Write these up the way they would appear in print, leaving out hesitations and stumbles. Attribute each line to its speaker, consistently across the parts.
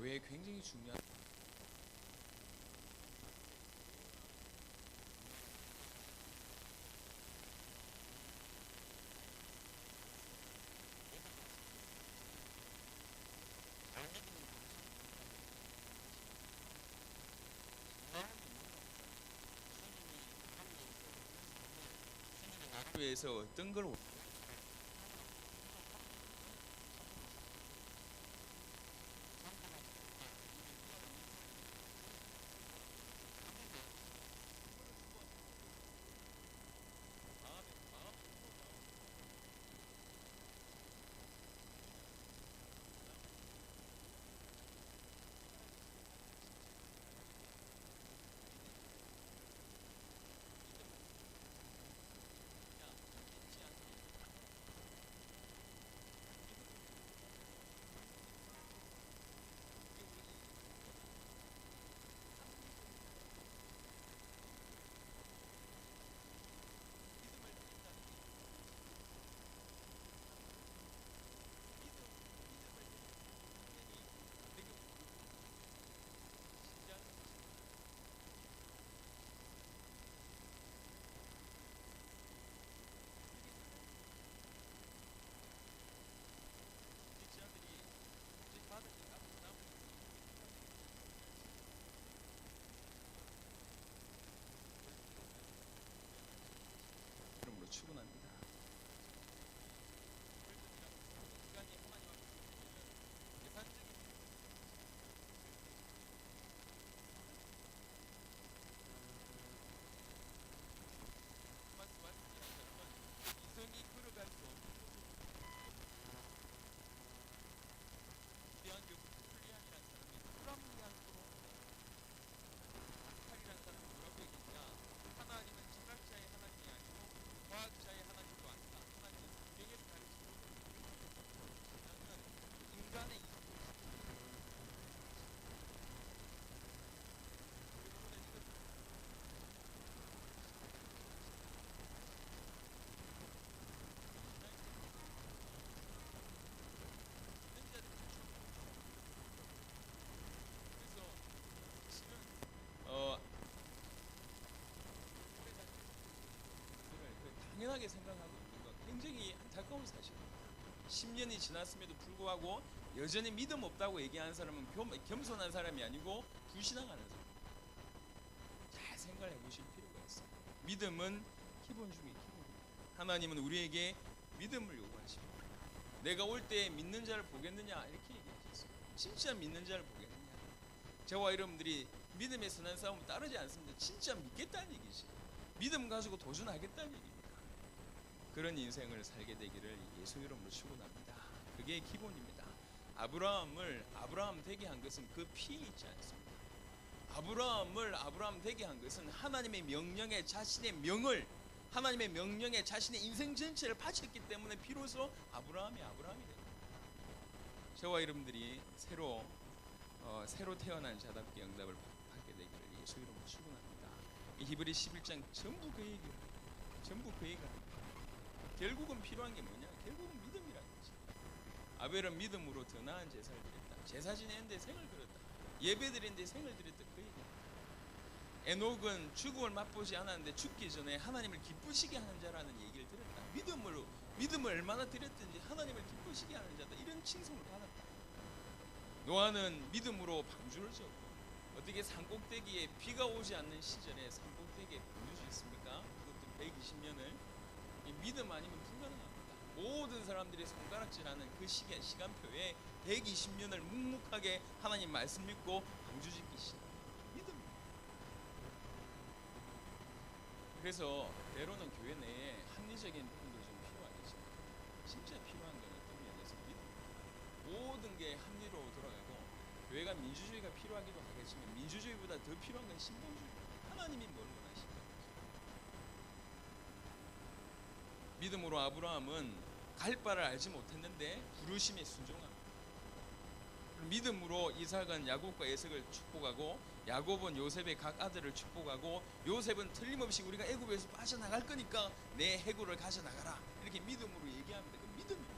Speaker 1: 교회에 굉장히 중요한 교회에서 어떤 걸 이름으로 추구합니다. 이성이 걸어갈 수 없는 대한 풀리안이라는 사람이 불합리한으로 칼이라는 사람이 뭐라고 얘기했냐? 하나님은 철학자의 하나님이 아니고 과학자의 하나님도 아니다. 하나님은 분명히 가르치고 인간의 당연하게 생각하고 있는 건 굉장히 안타까운 사실입니다. 10년이 지났음에도 불구하고 여전히 믿음 없다고 얘기하는 사람은 겸손한 사람이 아니고 불신앙하는 사람입니다. 잘 생각해 보실 필요가 있어요. 믿음은 기본 중에 기본입니다. 하나님은 우리에게 믿음을 요구하십니다. 내가 올 때 믿는 자를 보겠느냐 이렇게 얘기하셨어요. 진짜 믿는 자를 보겠느냐. 저와 여러분들이 믿음의 선한 싸움을 따르지 않습니다. 진짜 믿겠다는 얘기지. 믿음 가지고 도전하겠다는 얘기입니다. 그런 인생을 살게 되기를 예수 이름으로 축원합니다. 그게 기본입니다. 아브라함을 아브라함 되게 한 것은 그 피에 있지 않습니다. 아브라함을 아브라함 되게 한 것은 하나님의 명령에 자신의 명을 하나님의 명령에 자신의 인생 전체를 바쳤기 때문에 비로소 아브라함이 됩니다. 저와 여러분들이 새로 태어난 자답게 응답을 받게 되기를 예수 이름으로 축원합니다. 이 히브리 11장 전부 그 얘기입니다. 전부 그 얘기입니다. 결국은 필요한 게 뭐냐? 결국은 믿음이라는 거지. 아벨은 믿음으로 더 나은 제사를 드렸다. 제사 지내는데 생을 들었다. 예배 드리는데 생을 드렸다. 그 얘기야. 에녹은 죽음을 맛보지 않았는데 죽기 전에 하나님을 기쁘시게 하는 자라는 얘기를 들었다. 믿음을 얼마나 드렸든지 하나님을 기쁘시게 하는 자다. 이런 칭송을 받았다. 노아는 믿음으로 방주를 지었고 어떻게 산꼭대기에 비가 오지 않는 시절에 산꼭대기에 방주 짓습니까? 그것도 120년을 믿음 아니면 불가능합니다. 모든 사람들이 손가락질하는 그 시간표에 120년을 묵묵하게 하나님 말씀 믿고 방주 짓기 시작합니다. 믿음입니다. 그래서 때로는 교회 내에 합리적인 부분도 좀 필요하겠지만 진짜 필요한 건 어떤 면에서 믿음. 모든 게 합리로 돌아가고 교회가 민주주의가 필요하기도 하겠지만 민주주의보다 더 필요한 건 신봉주의입니다. 하나님이 뭘 원하십니까? 믿음으로 아브라함은 갈 바를 알지 못했는데 부르심에 순종합니다. 믿음으로 이삭은 야곱과 에석을 축복하고 야곱은 요셉의 각 아들을 축복하고 요셉은 틀림없이 우리가 애굽에서 빠져나갈 거니까 내 해구를 가져나가라 이렇게 믿음으로 얘기합니다. 그 믿음입니다.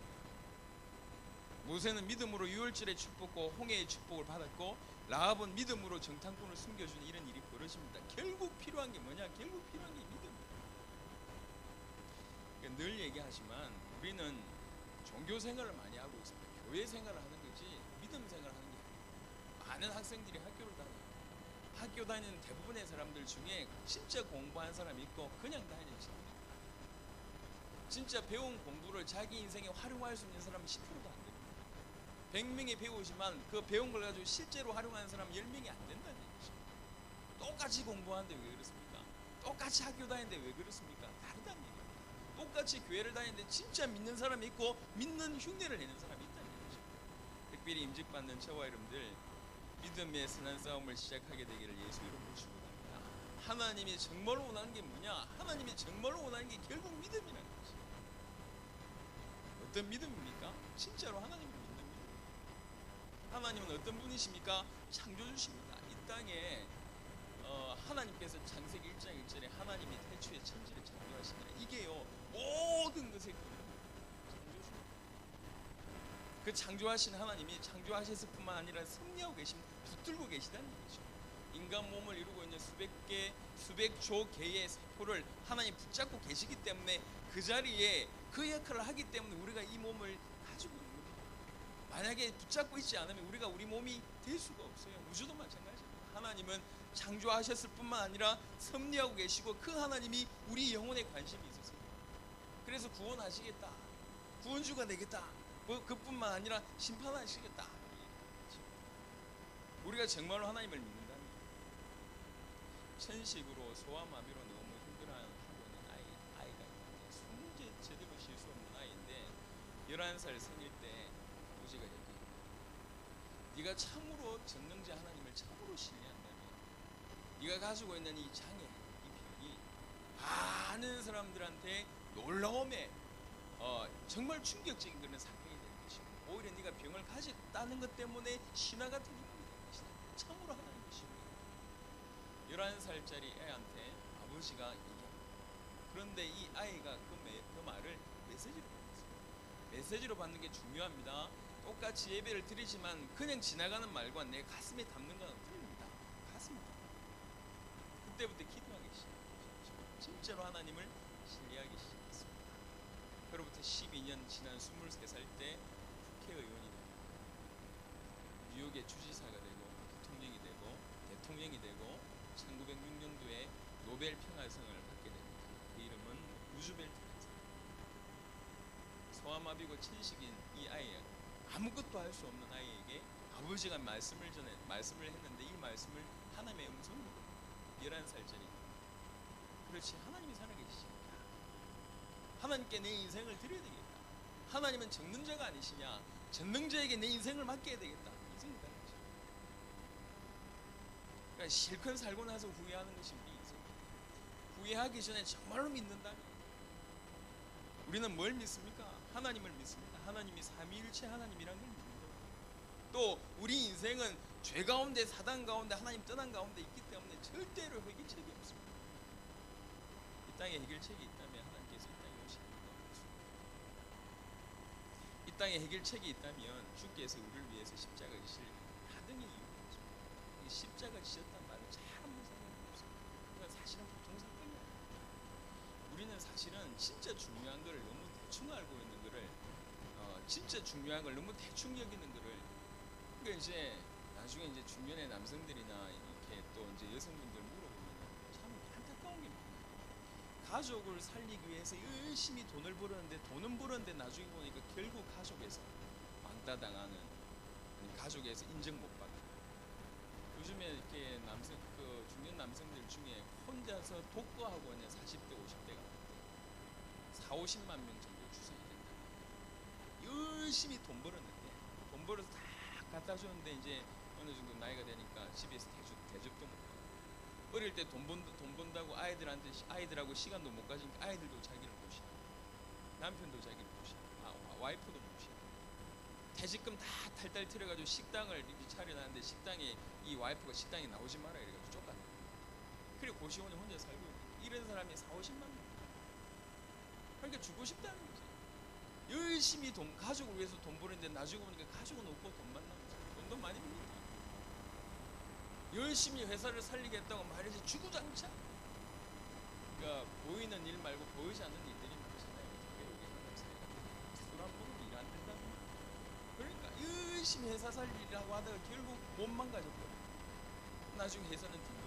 Speaker 1: 모세는 믿음으로 유월절의 축복과 홍해의 축복을 받았고 라합은 믿음으로 정탐꾼을 숨겨주는 이런 일이 벌어집니다. 결국 필요한 게 뭐냐? 결국 필요한 게 믿음이에요. 그러니까 늘 얘기하지만 우리는 종교 생활을 많이 하고 있습니다. 교회 생활을 하는 거지 믿음 생활을 하는 게 아니에요. 많은 학생들이 학교를 다녀요. 학교 다니는 대부분의 사람들 중에 진짜 공부한 사람이 있고 그냥 다니는 사람이 있고, 진짜 배운 공부를 자기 인생에 활용할 수 있는 사람은 10%도 안 됩니다. 100명이 배우지만 그 배운 걸 가지고 실제로 활용하는 사람은 10명이 안 된다는 얘기죠. 똑같이 공부하는데 왜 그렇습니까? 똑같이 학교 다니는데 왜 그렇습니까? 다르다는 얘기입니다. 똑같이 교회를 다니는데 진짜 믿는 사람이 있고 믿는 흉내를 내는 사람이 있다는 얘기죠. 특별히 임직받는 저와 여러분들, 믿음의 선한 싸움을 시작하게 되기를 예수 이름으로 축복합니다. 하나님이 정말로 원하는 게 뭐냐? 하나님이 정말로 원하는 게 결국 믿음이라는 거죠. 어떤 믿음입니까? 진짜로 하나님을 믿는 믿음. 하나님은 어떤 분이십니까? 창조주십니다. 이 땅에 하나님께서 창세기 1장 1절에 하나님이 태초에 천지를 창조하시니라. 이게요 모든 것의 근원입니다. 창조주입니다. 그 창조하신 하나님이 창조하셨을 뿐만 아니라 섭리하고 계십니다. 붙들고 계시다는 얘기죠. 인간 몸을 이루고 있는 수백조 개의 세포를 하나님 붙잡고 계시기 때문에 그 자리에 그 역할을 하기 때문에 우리가 이 몸을 가지고 있는 겁니다. 만약에 붙잡고 있지 않으면 우리가 우리 몸이 될 수가 없어요. 우주도 마찬가지입니다. 하나님은 창조하셨을 뿐만 아니라 섭리하고 계시고 그 하나님이 우리 영혼에 관심이 있으세요. 그래서 구원하시겠다, 구원주가 되겠다, 그뿐만 아니라 심판하시겠다. 우리가 정말로 하나님을 믿는다면 천식으로 소아마비로 너무 힘들어하고 있는 아이가 있는데 숨을 제대로 쉴 수 없는 아이인데 11살 생일 때 아버지가 얘기해요. 네가 참으로 전능자 하나님을 참으로 신뢰한다면 네가 가지고 있는 이 장애, 이 병이 많은 사람들한테 놀라움에 정말 충격적인 그런 사건이 될 것이고 오히려 네가 병을 가졌다는 것 때문에 신화 같은 힘이 될 것이다. 참으로 하나님을 신뢰해요. 11살짜리 애한테 아버지가 얘기합니다. 그런데 이 아이가 그 말을 메시지로 받았어요. 메시지로 받는 게 중요합니다. 똑같이 예배를 드리지만 그냥 지나가는 말과 내 가슴에 담는 건 틀립니다. 가슴에 담는. 그때부터 기도하기 시작했죠. 진짜로 하나님을 신뢰하기 시작했습니다. 그로부터 12년 지난 23살 때 국회의원이 됩니다. 뉴욕의 주지사가 되고 부통령이 되고 대통령이 되고 1906년도에 노벨 평화상을 받게 됩니다. 그 이름은 루즈벨트라는 사람. 소아마비고 천식인 이 아이, 아무것도 할 수 없는 아이에게 아버지가 말씀을 했는데 이 말씀을 하나님의 음성으로 11살짜리. 그렇지, 하나님이 살아계시니까 하나님께 내 인생을 드려야 되겠다. 하나님은 전능자가 아니시냐? 전능자에게 내 인생을 맡겨야 되겠다. 인생이다. 그러니까 실컷 살고 나서 후회하는 것이 우리 인생입니다. 후회하기 전에 정말로 믿는다면 우리는 뭘 믿습니까? 하나님을 믿습니다. 하나님이 삼위일체 하나님이라는 걸 믿는 거예요. 또 우리 인생은 죄 가운데, 사단 가운데, 하나님 떠난 가운데 있기 때문에 절대로 해결책이 없습니다. 이 땅에 해결책이 있다면 하나님께서 이 땅에 오신 이유가 없습니다. 이 땅에 해결책이 있다면 주께서 우리를 위해서 십자가를 지실 다른 이유가 없습니다. 이 십자가 지셨다는 말을 잘 한번 생각해 보세요. 그건 사실은 보통 사건이 아니에요. 우리는 사실은 진짜 중요한 것을 너무 대충 알고 있는 것을 진짜 중요한 걸 너무 대충 여기는 것을. 그러니까 이제 나중에 이제 중년의 남성들이나 이렇게 또 이제 여성분들 물어보면 참 안타까운 게 많아요. 가족을 살리기 위해서 열심히 돈을 벌었는데 나중에 보니까 결국 가족에서 왕따 당하는, 가족에서 인정 못 받는. 요즘에 이렇게 중년 남성들 중에 혼자서 독거하고 있는 40대 50대가 40-50만 명 정도 추산이 된다. 열심히 돈 벌어서 다 갖다 주는데 이제 어느 정도 나이가 되니까 집에서 대접도 못 하고, 어릴 때 돈 번다고 아이들하고 시간도 못 가지니까 아이들도 자기를 무시하고 남편도 자기를 무시하고 와이프도 무시하고 퇴직금 다 탈탈 털어가지고 식당을 이렇게 차려놨는데 식당에 이 와이프가 식당에 나오지 마라 이래가지고 쫓아내. 그리고 고시원에 혼자 살고 있는 이런 사람이 40-50만 명. 그러니까 죽고 싶다는 거지. 열심히 가족을 위해서 돈 버는데 나중에 보니까 가족은 없고 돈만 남죠. 돈도 많이 봅니다. 열심히 회사를 살리겠다고 말이지 주구장창. 그러니까 보이는 일 말고 보이지 않는 일들이 많잖아요. 술 한 번으로 일 안 된다고. 그러니까 열심히 회사 살리라고 하다가 결국 몸만 가졌거든요. 나중에 회사는 뒷돌리고.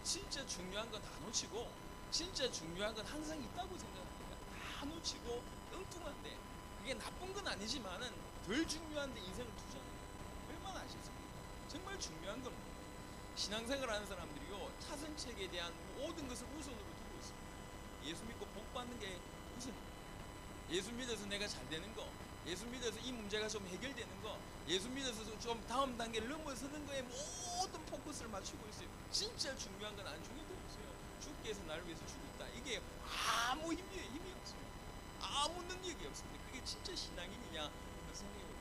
Speaker 1: 진짜 중요한 건 다 놓치고, 진짜 중요한 건 항상 있다고 생각합니다. 다 놓치고 엉뚱한데, 그게 나쁜 건 아니지만은 덜 중요한데 인생을 투자하는 거예요. 얼마나 아쉽습니까? 정말 중요한 건 뭐예요? 신앙생활 하는 사람들이요, 차선책에 대한 모든 것을 우선으로 두고 있습니다. 예수 믿고 복 받는 게 우선입니다. 예수 믿어서 내가 잘 되는 거, 예수 믿어서 이 문제가 좀 해결되는 거, 예수 믿어서 좀 다음 단계를 넘어서는 거에 모든 포커스를 맞추고 있어요. 진짜 중요한 건 안중에도 없어요. 주께서 나를 위해서 죽었다. 이게 아무 힘이 없습니다. 아무 능력이 없습니다. 그게 진짜 신앙인이냐? 그런 생각이 있다.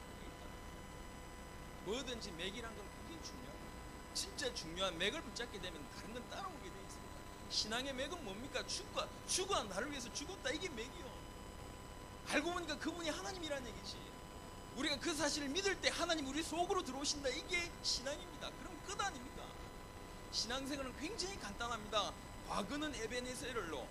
Speaker 1: 뭐든지 맥이란 건 굉장히 중요합니다. 진짜 중요한 맥을 붙잡게 되면 다른 건 따라오게 되어 있습니다. 신앙의 맥은 뭡니까? 주가 나를 위해서 죽었다. 이게 맥이요. 알고 보니까 그분이 하나님이라는 얘기지. 우리가 그 사실을 믿을 때 하나님 우리 속으로 들어오신다. 이게 신앙입니다. 그럼 끝 아닙니까? 신앙생활은 굉장히 간단합니다. 과거는 에베네셀로,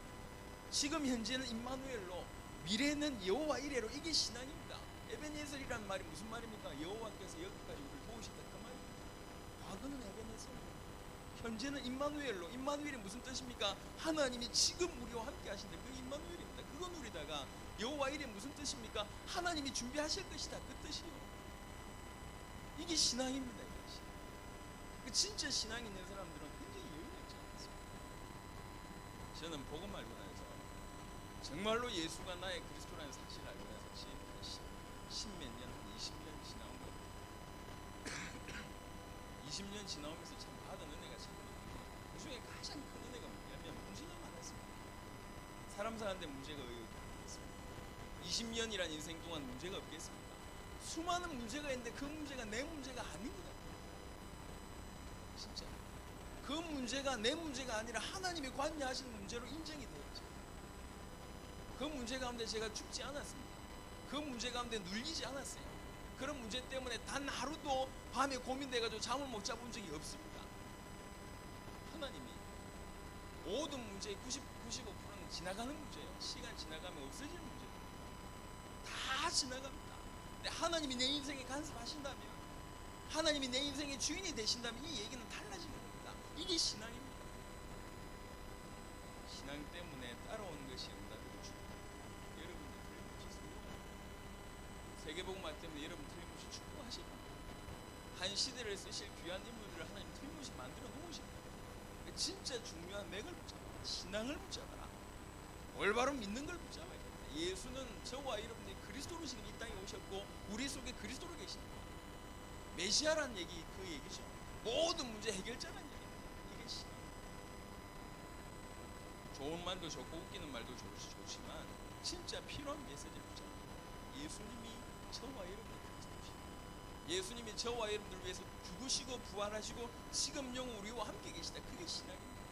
Speaker 1: 지금 현재는 임마누엘로, 미래는 여호와 이레로. 이게 신앙입니다. 에베네셀이란 말이 무슨 말입니까? 여호와께서 여기까지 우리를 도우신다 그 말입니다. 과거는 에베네셀로, 현재는 임마누엘로. 임마누엘이 무슨 뜻입니까? 하나님이 지금 우리와 함께 하신다. 그 임마누엘입니다. 그거 누리다가 여호와 이레 무슨 뜻입니까? 하나님이 준비하실 것이다. 그 뜻이요. 이게 신앙입니다. 이게 신앙. 진짜 신앙 있는 사람들은 굉장히 여유가 있지 않습니까? 저는 복음 알고 나서 정말로 예수가 나의 그리스도라는 사실을 알고 나서 지금 십몇 년, 한 20년 지나온 겁니다. 20년 지나오면서 참 받은 은혜가 참 많은데, 그 중에 가장 큰 은혜가 뭐냐면 문제가 많았습니다. 사람 사는데 문제가 없겠습니까? 20년이란 인생 동안 문제가 없겠습니까? 수많은 문제가 있는데 그 문제가 내 문제가 아닌 것 같아요. 진짜 그 문제가 내 문제가 아니라 하나님이 관여하시는 문제로 인정이 되었죠. 그 문제 가운데 제가 죽지 않았습니다. 그 문제 가운데 눌리지 않았어요. 그런 문제 때문에 단 하루도 밤에 고민돼가지고 잠을 못 자본 적이 없습니다. 하나님이 모든 문제의 95%는 지나가는 문제예요. 시간 지나가면 없어지는 문제예요. 다 지나갑니다. 근데 하나님이 내 인생에 간섭하신다면, 하나님이 내 인생의 주인이 되신다면 이 얘기는 달라지는 겁니다. 이게 신앙입니다. 신앙 때문에 따라오는 것이 응답이고 축복. 여러분들 틀림없이 수고하고, 세계복음화 때문에 여러분 틀림없이 축복하실 겁니다. 한 시대를 쓰실 귀한 인물들을 하나님 틀림없이 만들어 놓으실 겁니다. 진짜 중요한 맥을 붙잡아라. 신앙을 붙잡아라. 올바로 믿는 걸 붙잡아야 됩니다. 예수는 저와 여러분이 그리스도로 지금 이 땅에 오셨고 우리 속에 그리스도로 계십니다. 메시아라는 얘기 그 얘기죠. 모든 문제 해결자라는 얘기입니다. 이게 신앙. 좋은 말도 좋고 웃기는 말도 좋지만 진짜 필요한 메시지를 붙잡아야 예수님이 저와 여러분의 그리스도십니다. 예수님이 저와 여러분들 위해서 죽으시고 부활하시고 지금 영원 우리와 함께 계시다. 그게 신앙입니다.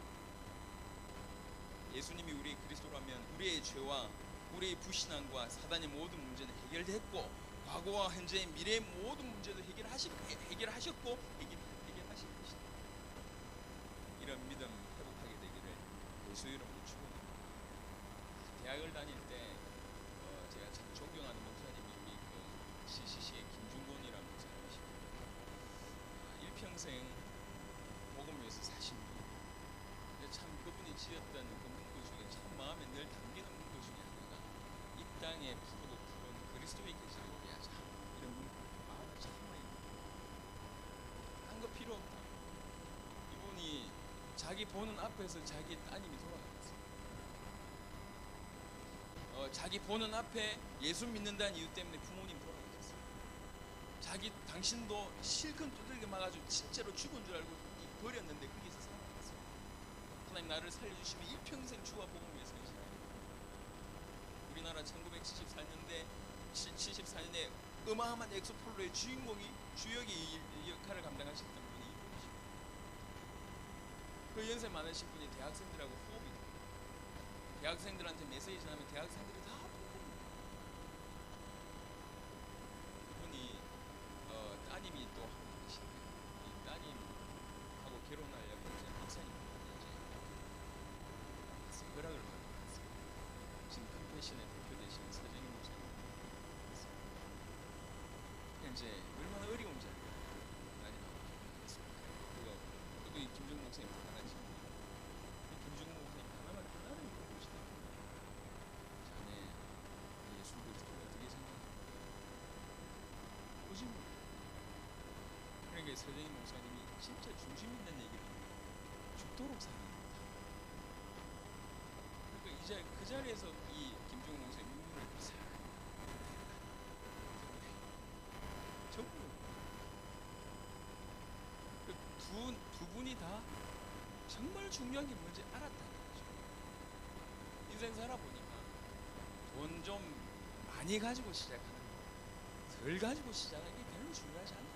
Speaker 1: 예수님이 우리의 그리스도라면 우리의 죄와 우리의 불신앙과 사단의 모든 문제는 해결됐고, 과거와 현재의 미래의 모든 문제도 해결하셨고 해결하실 것이다. 이런 믿음 회복하게 되기를 예수 이름으로 축원합니다. 대학을 다닐 때 제가 참 존경하는 목사님이 우리 그 CCC의 김중곤이라는 목사님이십니다. 일평생 복음을 위해서 사신 분. 참 그분이 지었던 그 문구 중에 참 마음에 늘 담기는 문구 중에 하나가 이 땅에 푸르고 푸른 그리스도의 계시를 위하자. 이런 문구 마음에 참 많이 딴 거 필요 없다. 이분이 자기 보는 앞에서 자기 따님이 돌아가셨어요. 자기 보는 앞에 예수 믿는다는 이유 때문에 부모님 돌아가셨어요. 당신도 실컷 두들겨 맞아가지고 진짜로 죽은 줄 알고 버렸는데 거기서 살아났어요. 하나님 나를 살려주시면 일평생 주와 복음을 위해서 헌신하겠다. 우리나라 1974년에 어마어마한 엑소폴로의 주인공이 주역의 역할을 감당하셨던 분이 이분이십니다. 그 연세 많으신 분이 대학생들하고 호흡이 됩니다. 대학생들한테 메시지 전하면 대학생들이 다 부릅니다. 서정희 목사님이 진짜 중심 있는 얘기를 죽도록 사랑합니다. 그러니까 이제 그 자리에서 이 김종우 목사님 눈물을 전부 두 분이 다 정말 중요한 게 뭔지 알았다는 거죠. 인생 살아보니까 돈 좀 많이 가지고 시작하는 거, 덜 가지고 시작하는 게 별로 중요하지 않다는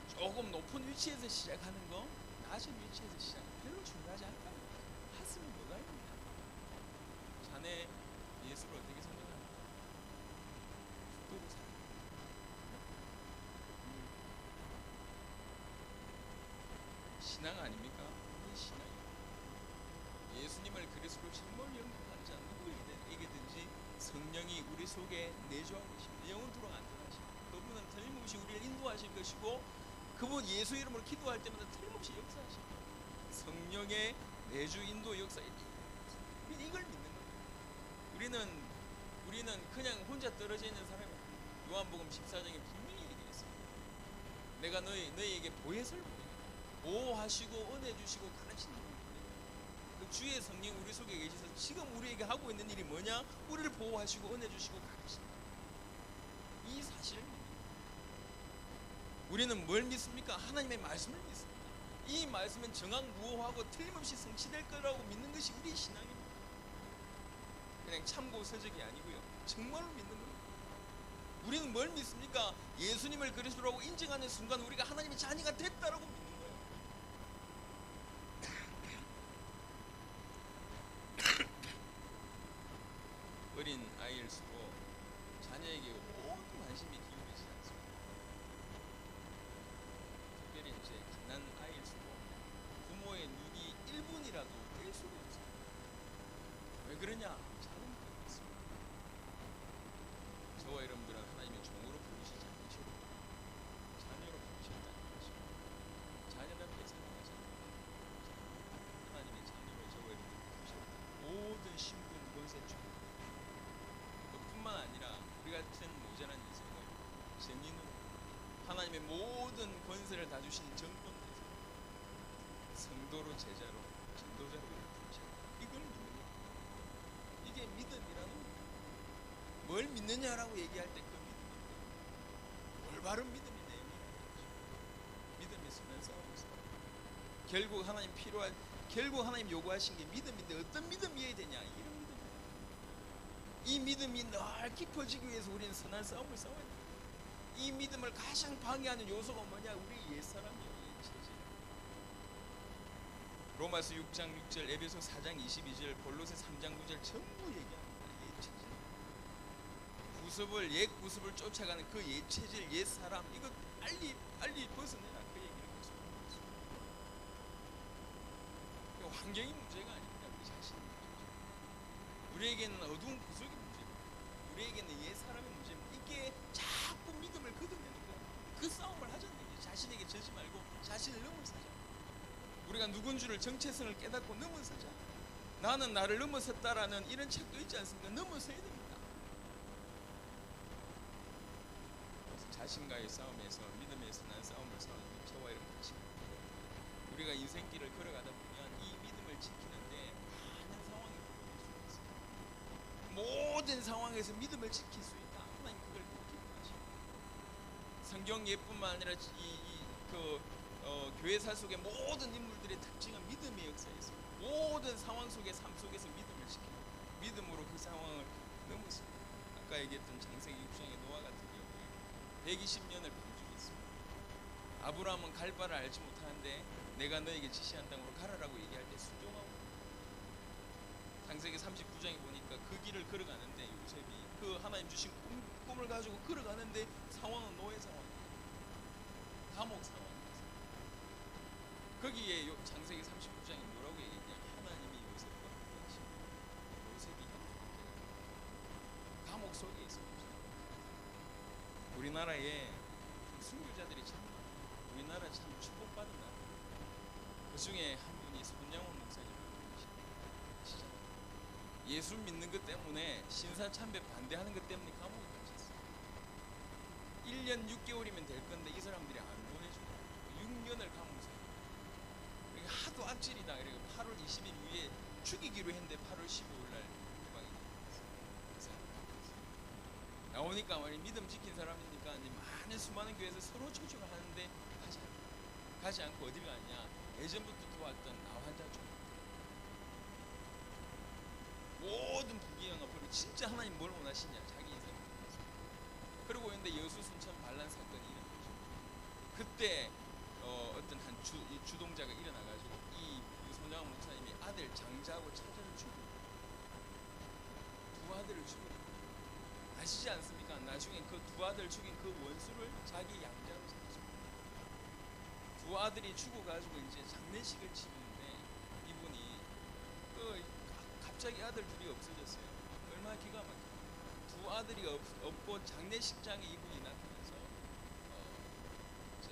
Speaker 1: 거죠. 조금 높은 위치에서 시작하는 거, 낮은 위치에서 시작하는 거 별로 중요하지 않다는 거죠. 하스는 뭐가 있느냐. 자네 예수를 어떻게 생각하는가? 죽도록 살아. 신앙 아닙니까? 이게 신앙이에요. 예수님을 그리스도로 정말 영접하는 자 누구에게든지 성령이 우리 속에 내주하고 계십니다. 영원토록 안전하십니다. 그분은 틀림없이 우리를 인도하실 것이고 그분 예수 이름으로 기도할 때마다 틀림없이 역사하십니다. 성령의 내주 인도 역사, 우리는 이걸 믿는 거예요. 우리는 그냥 혼자 떨어져 있는 사람이 아니에요. 요한복음 14장에 분명히 얘기했습니다. 내가 너희에게 보혜사를 보호하시고 은혜 주시고 가르치는 분이에요. 그 주의 성령 우리 속에 계셔서 지금 우리에게 하고 있는 일이 뭐냐? 우리를 보호하시고 은혜 주시고 가르치는 이 사실을 믿습니다. 우리는 뭘 믿습니까? 하나님의 말씀을 믿습니다. 이 말씀은 정확무오하고 틀림없이 성취될 거라고 믿는 것이 우리의 신앙입니다. 그냥 참고 서적이 아니고요. 정말로 믿는 거예요. 우리는 뭘 믿습니까? 예수님을 그리스도라고 인정하는 순간 우리가 하나님의 자녀가 됐다라고 믿는 거예요. 어린 아이일수록 자녀에게 모든 관심이 기울이지 않습니다. 특별히 이제 갓난 아이일수록 부모의 눈이 1분이라도 뗄 수가 없어요. 왜 그러냐? 자녀는 그렇습니다. 저와 여러분들은 하나님의 종으로 부르시지 않으시고 자녀로 부르셨다는 것입니다. 자녀답게 생각하지 않습니다. 하나님의 자녀로 저와 여러분들을 부르셨다. 모든 신분, 권세, 종 뿐만 아니라 우리 같은 모자란 인생을 재미있는 하나님의 모든 권세를 다 주신 정권에서 성도로 제자로 전도자로 부르셨다. 이걸 믿는 거예요. 이게 믿음이라는 거예요. 뭘 믿느냐라고 얘기할 때 그 믿음, 올바른 믿음이 내용이라는 거죠. 믿음이 있으면 싸움이 싸워. 결국 하나님 요구하신 게 믿음인데 어떤 믿음이어야 되냐? 이런 믿음. 이 믿음이 늘 깊어지기 위해서 우리는 선한 싸움을 싸워야 돼요. 이 믿음을 가장 방해하는 요소가 뭐냐? 우리 옛사람이에요. 옛체질. 로마서 6장 6절, 에베소 4장 22절, 골로새 3장 9절 전부 얘기합니다. 옛체질. 옛 구습을 쫓아가는 그 옛체질, 옛사람, 이거 빨리 벗어내라. 그 얘기를 계속 하는 거죠. 환경이 문제가 아닙니다. 우리 자신의 문제죠. 우리에게는 어두운 구석이 문제입니다. 우리에게는 옛사람의 문제입니다. 이게 자꾸 믿음을 걷어내니까 그 싸움을 하자는 얘기죠. 자신에게 져지 말고 자신을 넘어서자. 우리가 누군지를 정체성을 깨닫고 넘어서자. 나는 나를 넘어섰다라는 이런 책도 있지 않습니까? 넘어서야 됩니다. 그래서 자신과의 싸움에서 믿음의 선한 싸움을 싸우는 저와 여러분 자신입니다. 우리가 인생길을 걸어가다 보면 이 믿음을 지키는데 많은 상황이 벌어질 수 있습니다. 모든 상황에서 믿음을 지킬 수 있다. 하나님 그걸 꼭 기뻐하십니다. 성경 예뿐만 아니라 교회사 속의 모든 인물들의 특징은 믿음의 역사에서 모든 상황 속의 삶 속에서 믿음을 지키는 믿음으로 그 상황을 넘었습니다. 아까 얘기했던 창세기 6장의 노아 같은 경우에 120년을 방주했습니다. 아브라함은 갈 바를 알지 못하는데 내가 너에게 지시한 땅으로 가라라고 얘기할 때 순종하고, 창세기 39장에 보니까 그 길을 걸어가는데 요셉이 그 하나님 주신 꿈을 가지고 걸어가는데 상황은 노예 상황이에요. 감옥 상황이에요. 거기에 창세기 39장에 뭐라고 얘기했냐? 하나님이 요셉과 함께 하십니다. 요셉이 감옥 속에 있습니다. 우리나라에 순교자들이 참 많아요. 우리나라 참 축복받은 나라. 그 중에 한 분이 손양원 목사님이십니다. 예수 믿는 것 때문에 신사참배 반대하는 것 때문에 감옥에 갇혔어요. 1년 6개월이면 될 건데 이 사람들이 안 분견을 감으면서 그러니까 하도 악질이다. 그리고 8월 20일 위에 죽이기로 했는데 8월 15일 날 대박이 났어요. 나오니까 말이 믿음 지킨 사람이니까 이제 많은 수많은 교회에서 서로 초청을 하는데 가지 않고 어디를 가냐? 예전부터 도왔던 나 환자 쪽 모든 부귀영화 버리고 진짜 하나님 뭘 원하시냐? 자기 인생. 그러고 있는데 여수 순천 반란 사건이 일어난 거죠. 그때 어떤 한 주동자가 일어나가지고 이 손장원 목사님이 아들 장자하고 처자를 죽이고 두 아들을 죽이고 아시지 않습니까? 나중에 그 두 아들 죽인 그 원수를 자기 양자로 삼죠. 두 아들이 죽어가지고 이제 장례식을 치르는데 이분이 갑자기 아들 둘이 없어졌어요. 얼마나 기가 막혀. 두 아들이 없고 장례식장에 이분이 나타나서 이제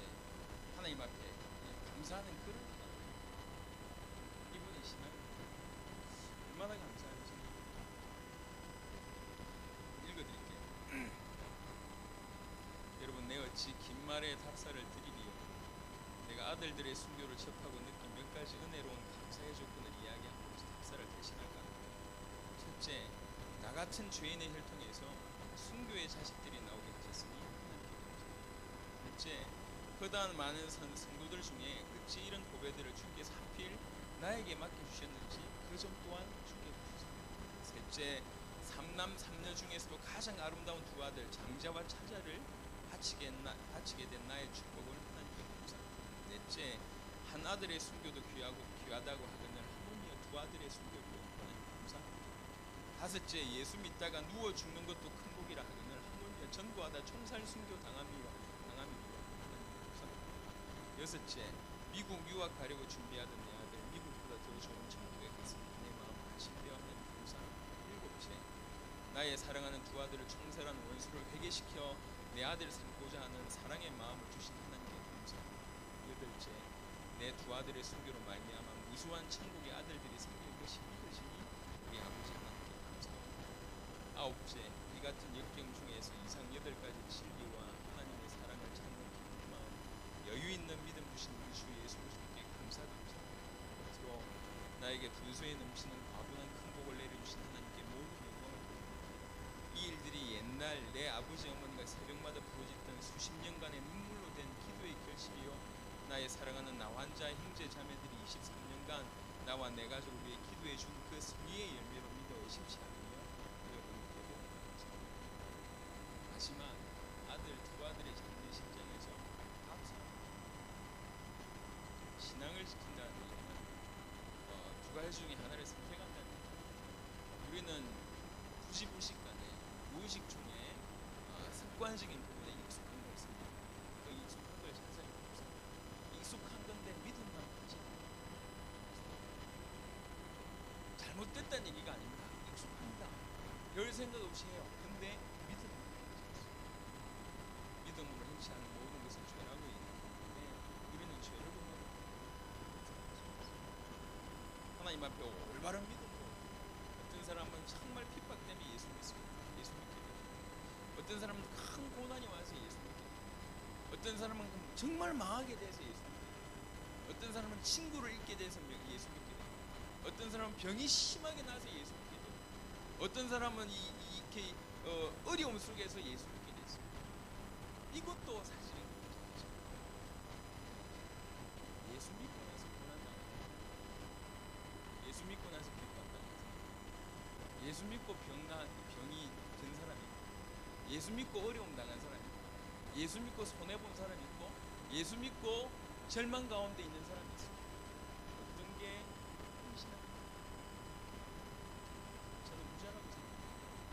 Speaker 1: 하나님 앞에 감사하는 글을 이분의 신앙 얼마나 감사한지 읽어드릴게요. 여러분, 내 어찌 긴 말에 답사를 드리리요. 내가 아들들의 순교를 접하고 느낀 몇 가지 은혜로운 감사의 조건을 이야기하고 답사를 대신할까 합니다. 첫째, 나 같은 죄인의 혈통에서 순교의 자식들이 나오게 하셨으니 하나님께 감사합니다. 둘째, 그다음 많은 성도들 중에 어찌 이런 후배들을 주께서 하필 나에게 맡겨주셨는지 그 점 또한 주께 주셨습니다. 셋째, 삼남 삼녀 중에서도 가장 아름다운 두 아들 장자와 차자를 바치게 된 나의 축복을 하나님께 감사합니다. 넷째, 한 아들의 순교도 귀하다고 하거늘 하물며 두 아들의 순교도 하나님께 감사합니다. 다섯째, 예수 믿다가 누워 죽는 것도 큰 복이라 하거늘 하물며 전구하다 총살 순교 당함이로 하나님께 감사합니다. 여섯째, 미국 유학 가려고 준비하던 내 아들 미국보다 더 좋은 천국에 갔으니 내 마음 안심되어 하나님께 감사합니다. 일곱째, 나의 사랑하는 두 아들을 총살한 원수를 회개시켜 내 아들을 삼고자 하는 사랑의 마음을 주신 하나님께 감사합니다. 여덟째, 내 두 아들의 순교로 말미암아 무수한 천국의 아들들이 생길 것이 믿어지니 우리 아버지 하나님께 감사합니다. 아홉째, 이 같은 역경 중에서 이상 8가지 진리와 하나님의 사랑을 찾는 기쁜 마음, 여유 있는 믿음 주신 우리 주 예수 그리스도께 감사합니다. 끝으로 나에게 분수에 넘치는 과분한 큰 복을 내려주신 하나님께 모든 영광을 드립니다. 이 일들이 옛날 내 아버지 어머니가 새벽마다 부르짖던 수십 년간의 눈물로 된 기도의 결실이요, 나의 사랑하는 나 환자 형제 자매들이 23년간 나와 내 가족을 위해 기도해 준 그 승리의 열매로 믿어 의심치 않으며 여러분께도 감사합니다. 마지막 아들 두 아들의 장례식장에서 감사합니다. 신앙을 지킨다는 얘기는 두 가지 중에 하나를 선택한다는 얘기입니다. 우리는 부지불식간에 무의식 중에 습관적인 부분에 익숙한 거 있습니다. 그 익숙한 걸 자세히 보세요. 익숙한 건데 믿음만 하지 잘못됐다는 얘기가 아닙니다. 익숙합니다. 별 생각 없이 해요. 근데 믿음만 하지 믿음으로 행치하는 모든 것은 죄라고 얘기하는데 우리는 죄를 범하고 하나님 앞에 올바른 믿음으로, 어떤 사람은 정말 핍박 때문에 예수 믿습니다. 예수 믿게 됩니다. 어떤 사람은 큰 고난이 와서 예수 믿게 됩니다. 어떤 사람은 정말 망하게 돼서 예수 믿게 됩니다. 어떤 사람은 친구를 잃게 돼서 예수 믿게 됩니다. 어떤 사람은 병이 심하게 나서 예수 믿게 됩니다. 어떤 사람은 이렇게 어려움 속에서 예수 믿게 됐습니다. 이것도 사실은 예수 믿고 나서 고난당하는, 예수 믿고 나서 기뻐한다는, 예수 믿고 병이 든 사람이 있고, 예수 믿고 어려움 당한 사람이 있고, 예수 믿고 손해본 사람이 있고, 예수 믿고 절망 가운데 있는 사람이 있습니다. 어떤 게 신앙입니까? 저는 무자라고 생각합니다.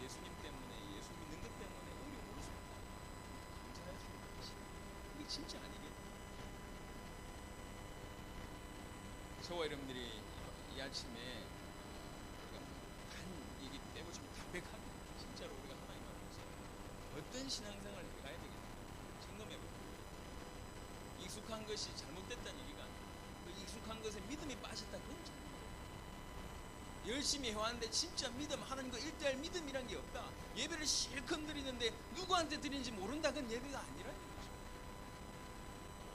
Speaker 1: 예수님 때문에, 예수 믿는 것 때문에 어려움 올 수 있다. 감사해 주는 것이 이게 진짜 아니겠죠? 저와 여러분들이 이 아침에 이게 빼보시면 담백하게 진짜로 우리가 하나님 앞에서 어떤 신앙생활을 해가야 되겠는가 점검해보고, 익숙한 것이 잘못됐다는 얘기가 아니고 그 익숙한 것에 믿음이 빠졌다, 그건 잘못이에요. 열심히 해왔는데 진짜 믿음, 하나님과 1대1 믿음이란 게 없다, 예배를 실컷 드리는데 누구한테 드리는지 모른다, 그건 예배가 아니라는 거죠.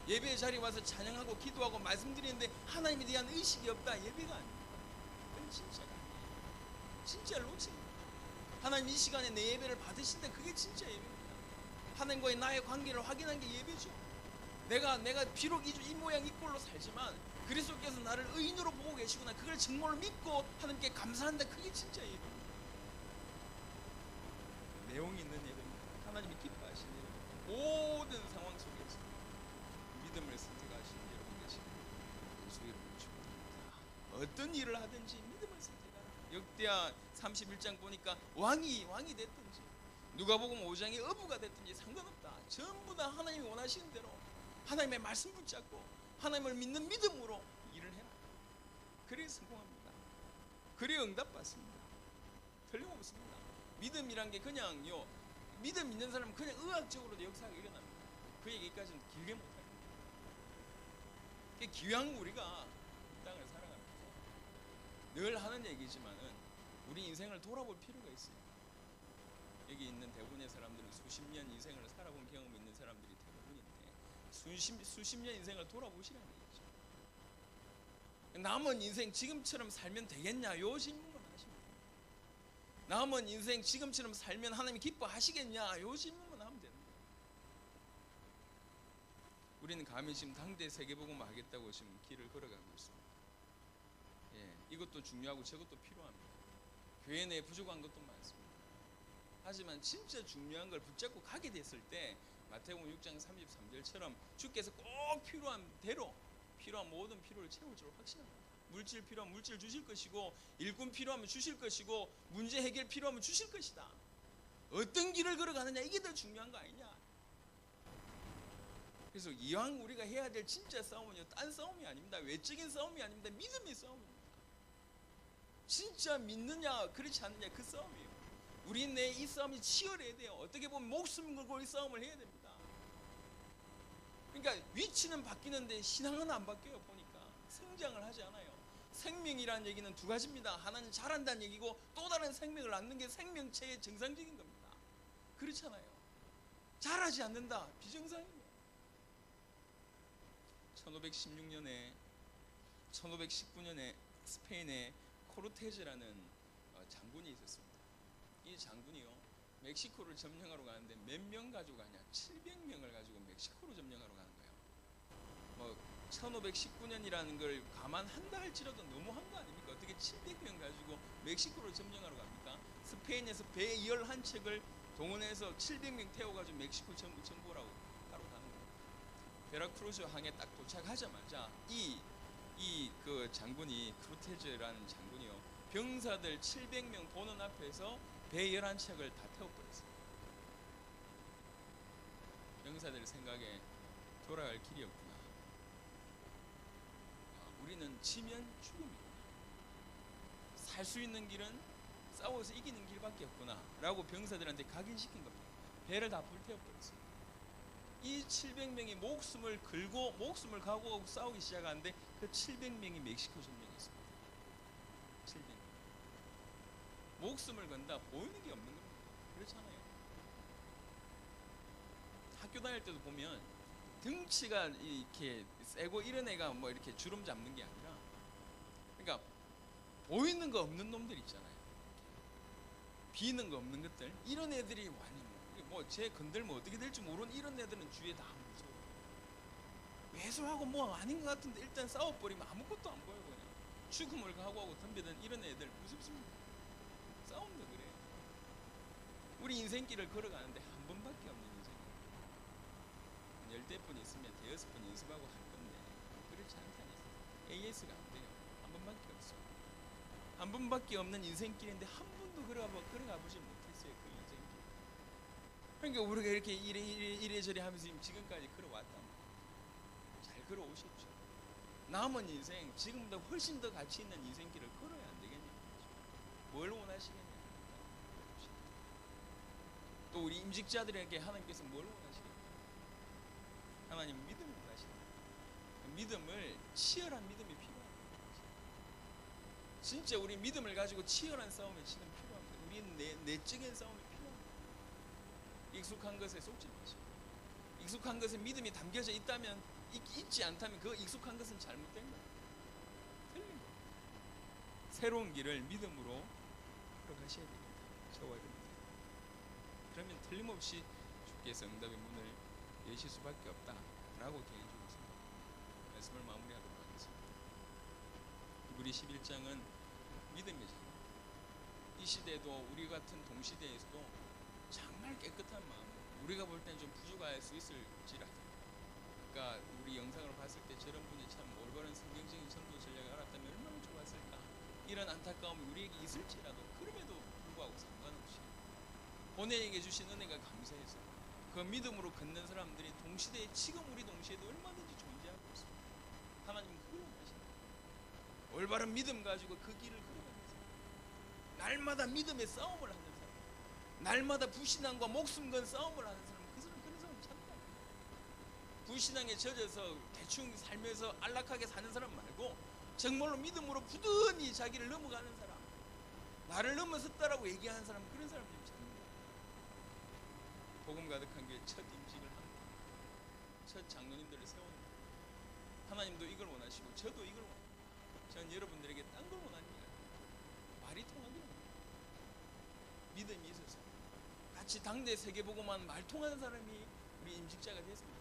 Speaker 1: 예배 자리에 와서 찬양하고 기도하고 말씀드리는데 하나님에 대한 의식이 없다. 예배가 아닙니다. 그건 진짜가 아니에요. 진짜 놓칩니다. 하나님 이 시간에 내 예배를 받으신다. 그게 진짜 예배입니다. 하나님과의 나의 관계를 확인한 게 예배죠. 내가 비록 이 모양 이 꼴로 살지만 그리스도께서 나를 의인으로 보고 계시구나. 그걸 정말로 믿고 하나님께 감사한다. 그게 진짜 예배입니다. 내용이 있는 예배입니다. 하나님이 기뻐하시는 예배. 모든 상황 속에서 믿음을 선택하시는 여러분 계시고 예수 이름으로 축복합니다. 어떤 일을 하든지 믿음을 선택하라. 역대하 31장 보니까 왕이 됐든지 누가복음 5장의 어부가 됐든지 상관없다. 전부 다 하나님이 원하시는 대로 하나님의 말씀 붙잡고 하나님을 믿는 믿음으로 일을 해라. 그래야 성공합니다. 그래야 응답받습니다. 틀림없습니다. 믿음이란 게 그냥요, 믿음 있는 사람은 그냥 의학적으로도 역사가 일어납니다. 그 얘기까지는 길게 못합니다. 기왕 우리가 이 땅을 살아가면서 늘 하는 얘기지만은 우리 인생을 돌아볼 필요가 있어요. 여기 있는 대부분의 사람들은 수십 년 인생을 살아본 경험이 있는 사람들이 대부분인데 수십 년 인생을 돌아보시라는 얘기죠. 남은 인생 지금처럼 살면 되겠냐? 요 질문만 하시면 됩니다. 남은 인생 지금처럼 살면 하나님이 기뻐하시겠냐? 요 질문만 하면 됩니다. 우리는 감히 지금 당대 세계복음을 하겠다고 지금 길을 걸어가고 있습니다. 이것도 중요하고 저것도 필요합니다. 교회 내에 부족한 것도 많습니다. 하지만 진짜 중요한 걸 붙잡고 가게 됐을 때 마태복음 6장 33절처럼 주께서 꼭 필요한 대로 필요한 모든 필요를 채울 줄 확신합니다. 물질 필요하면 물질 주실 것이고 일꾼 필요하면 주실 것이고 문제 해결 필요하면 주실 것이다. 어떤 길을 걸어가느냐 이게 더 중요한 거 아니냐. 그래서 이왕 우리가 해야 될 진짜 싸움은요, 딴 싸움이 아닙니다. 외적인 싸움이 아닙니다. 믿음의 싸움입니다. 진짜 믿느냐 그렇지 않느냐 그 싸움이에요. 우리 내 이 싸움이 치열해야 돼요. 어떻게 보면 목숨 걸고 이 싸움을 해야 됩니다. 그러니까 위치는 바뀌는데 신앙은 안 바뀌어요. 보니까 성장을 하지 않아요. 생명이라는 얘기는 두 가지입니다. 하나는 자란다는 얘기고 또 다른 생명을 낳는 게 생명체의 정상적인 겁니다. 그렇잖아요. 자라지 않는다. 비정상이에요. 1519년에 스페인에 코르테즈라는 장군이 있었습니다. 이 장군이요, 멕시코를 점령하러 가는데 몇 명 가지고 가냐? 700명을 가지고 멕시코로 점령하러 가는 거예요. 1519년이라는 걸 감안한다 할지라도 너무한 거 아닙니까? 어떻게 700명 가지고 멕시코를 점령하러 갑니까? 스페인에서 배 11척을 동원해서 700명 태워가지고 멕시코 정보라고 따로 가는 거예요. 베라크루즈 항에 딱 도착하자마자 그 장군이 크루테즈라는 장군이요, 병사들 700명 보는 앞에서 배 11척을 다 태워버렸어요. 병사들 생각에 돌아갈 길이 없구나. 우리는 지면 죽음이구나. 살 수 있는 길은 싸워서 이기는 길밖에 없구나 라고 병사들한테 각인시킨 겁니다. 배를 다 불태워버렸어요. 이 700명이 목숨을 걸고 목숨을 각오하고 싸우기 시작하는데 그 700명이 멕시코 점령했습니다. 700명. 목숨을 건다 보이는 게 없는 겁니다. 그렇잖아요. 학교 다닐 때도 보면 등치가 이렇게 세고 이런 애가 뭐 이렇게 주름 잡는 게 아니라, 그러니까 보이는 거 없는 놈들 있잖아요. 비는 거 없는 것들, 이런 애들이 완전 쟤 건들면 어떻게 될지 모르는 이런 애들은 주위에 다 무서워. 매수하고 뭐 아닌 것 같은데 일단 싸워버리면 아무것도 안 보여. 그냥 죽음을 각오하고 덤비던 이런 애들 무섭습니다. 싸움도 그래요. 우리 인생길을 걸어가는데 한 번밖에 없는 인생. 10대 분 있으면 대여섯 번 연습하고 할 건데 그렇지 않다니까. AS가 안 돼요. 한 번밖에 없어. 한 번밖에 없는 인생길인데 한 번도 걸어가 보지 못했어요. 그 인생길. 그러니까 우리가 이렇게 이래저래 하면서 지금까지 걸어왔단 말이에요. 잘 걸어오셨죠. 남은 인생 지금보다 훨씬 더 가치 있는 인생길을 걸어야 안 되겠냐는 거죠. 뭘 원하시겠냐. 또 우리 임직자들에게 하나님께서 뭘 원하시겠냐. 하나님 믿음을 원하시다. 믿음을, 치열한 믿음이 필요합니다. 진짜 우리 믿음을 가지고 치열한 싸움에 지금 필요합니다. 우리는 내적인 싸움이 필요합니다. 익숙한 것에 속지 마시고, 익숙한 것에 믿음이 담겨져 있다면 있지 않다면 그 익숙한 것은 잘못된 거예요. 틀린 거예요. 새로운 길을 믿음으로 걸어가셔야 됩니다. 저와 여러분들. 그러면 틀림없이 주께서 응답의 문을 여실 수밖에 없다라고 개인적으로 생각합니다. 말씀을 마무리하도록 하겠습니다. 히브리 11장은 믿음의 장. 이 시대도 우리 같은 동시대에서도 정말 깨끗한 마음, 우리가 볼 때는 좀 부족할 수 있을지라도, 그러니까 우리 영상을 봤을 때 저런 분이 참 올바른 성경적인 전도 전략을 알았다면 얼마나 좋았을까, 이런 안타까움이 우리에게 있을지라도 그럼에도 불구하고 상관없이 본인에게 주신 은혜가 감사해서 그 믿음으로 걷는 사람들이 동시대에, 지금 우리 동시에도 얼마든지 존재하고 있습니다. 하나님은 그걸 원하십니다. 올바른 믿음 가지고 그 길을 걸어가면서 날마다 믿음의 싸움을 하는 사람, 날마다 불신앙과 목숨 건 싸움을 하는 사람, 그런 사람 찾다. 불신앙에 젖어서 대충 살면서 안락하게 사는 사람 말고 정말로 믿음으로 부단히 자기를 넘어가는 사람, 나를 넘어섰다라고 얘기하는 사람, 그런 사람 좀 찾는 거예요. 복음 가득한 교회 첫 임직을 합니다. 첫 장로님들을 세웁니다. 하나님도 이걸 원하시고 저도 이걸 원합니다. 저는 여러분들에게 딴 걸 원하는 게 아니에요. 말이 통하기를 원합니다. 믿음이 있어서 같이 당대 세계복음만 말 통하는 사람이 우리 임직자가 됐습니다.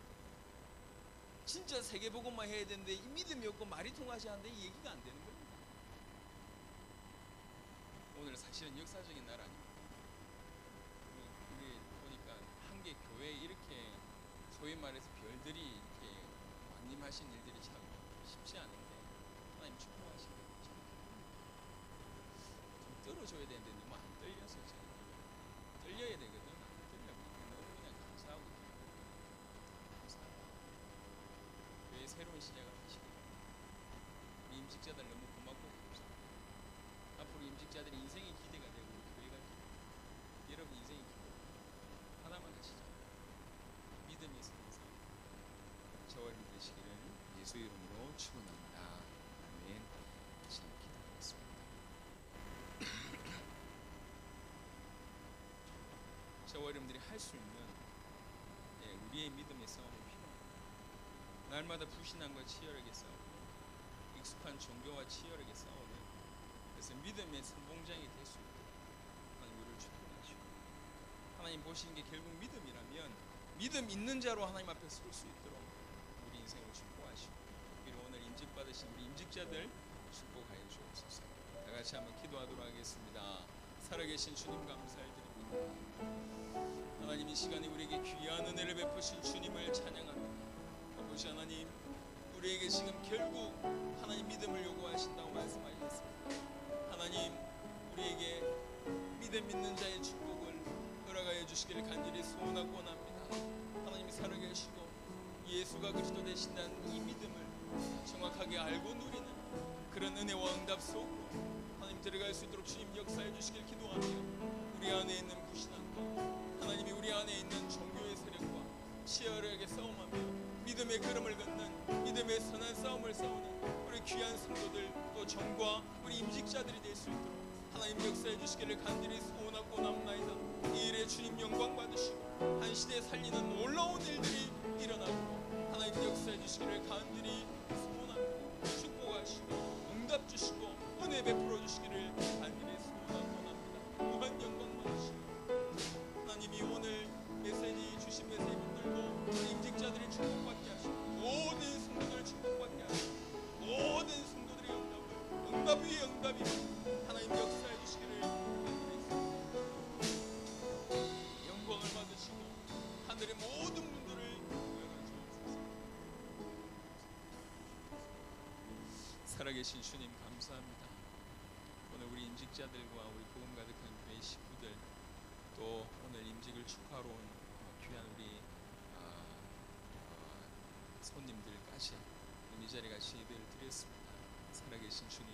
Speaker 1: 진짜 세계복음만 해야 되는데 이 믿음이 없고 말이 통하지 않는데 이 얘기가 안 되는 겁니다. 오늘 사실은 역사적인 날 아닙니까? 우리 보니까 한개 교회에 이렇게 소위 말해서 별들이 이렇게 왕림하신 일들이 참 쉽지 않은데 하나님 축복하시고 참 떨어져야 되는데 너무 안 떨려서 저는 떨려야 되거든. 안 떨려니까 너무 그냥 감사하고 감사하고 교회 새로운 시작을 하시고 우리 임직자들 너무 고맙고 감사합니다. 앞으로 임직자들이 인생의 기대가 되고 교회가 기대, 여러분 인생의 기대 하나만 하시죠. 믿음이 있는 삶 저와 여러분 되시기를 예수 이름으로 축원합니다. 아멘. 다시 한번 기도하겠습니다. 저와 여러분들이 할 수 있는 우리의 믿음의 싸움이 필요합니다. 날마다 불신앙과 치열하게 싸우고 익숙한 종교와 치열하게 싸우는, 그래서 믿음의 선봉장이 될 수 있도록 하나님 우리를 축복하시고, 하나님 보시는 게 결국 믿음이라면 믿음 있는 자로 하나님 앞에 설 수 있도록 우리 인생을 축복하시고, 그리고 오늘 임직받으신 우리 임직자들 축복하여 주옵소서. 다 같이 한번 기도하도록 하겠습니다. 살아계신 주님 감사드립니다. 하나님 이 시간에 우리에게 귀한 은혜를 베푸신 주님을 찬양합니다. 아버지 하나님, 우리에게 지금 결국 하나님 믿음을 요구하신다고 말씀하셨습니다. 하나님 우리에게 믿음 있는 자의 축복을 허락하여 주시기를 간절히 소원하고 원합니다. 하나님이 살아계시고 예수가 그리스도 되신다는 이 믿음을 정확하게 알고 누리는 그런 은혜와 응답 속으로 하나님 들어갈 수 있도록 주님 역사해 주시길 기도하며, 우리 안에 있는 불신앙과 하나님이 우리 안에 있는 종교의 세력과 치열하게 싸움하며 믿음의 걸음을 걷는, 믿음의 선한 싸움을 싸우는 우리 귀한 성도들, 또 정과 우리 임직자들이 될 수 있도록 하나님 역사해 주시기를 간절히 소원하고 원합나이다. 이 일에 주님 영광 받으시고 한 시대에 살리는 놀라운 일들이 일어나고 하나님 역사해 주시기를 간절히 소원합니다. 축복하시고 응답 주시고 은혜 베풀어 주시기를 간절히 소원하고 원합니다. 무한 영광 받으시고 하나님이 오늘 메시지 주신 메시지 분들도 우리 임직자들이 축복받게 하시고 모든 성도들 축복받게 하시고 모든 성도들의 응답 위에 응답이 하나님 역사해 주시기를 영광을 받으시고 하늘의 모든 분들을 살아계신 주님 감사합니다. 오늘 우리 임직자들과 우리 복음 가득한 교회 식구들, 또 오늘 임직을 축하하러 온 귀한 우리 손님들까지 이 자리에 같이 예배를 드렸습니다. 살아계신 주님,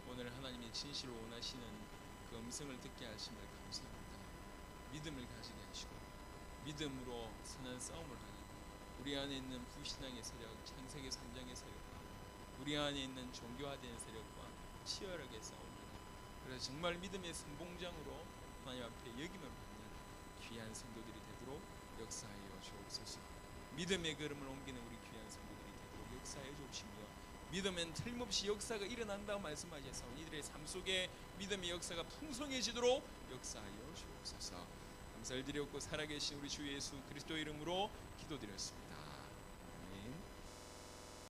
Speaker 1: 오늘 하나님이 진실로 원하시는 그 음성을 듣게 하심을 감사합니다. 믿음을 가지게 하시고 믿음으로 선한 싸움을 하는 우리 안에 있는 불신앙의 세력, 창세기 3장의 세력과 우리 안에 있는 종교화된 세력과 치열하게 싸움하는, 그래서 정말 믿음의 선봉장으로 하나님 앞에 여김을 받는 귀한 성도들이 되도록 역사하여 주옵소서. 믿음의 걸음을 옮기는 우리 귀한 성도들이 주옵시며 믿으면 틀림없이 역사가 일어난다고 말씀하셔서 이들의 삶 속에 믿음의 역사가 풍성해지도록 역사하여 주옵소서. 감사를 드렸고 살아계신 우리 주 예수 그리스도 이름으로 기도드렸습니다.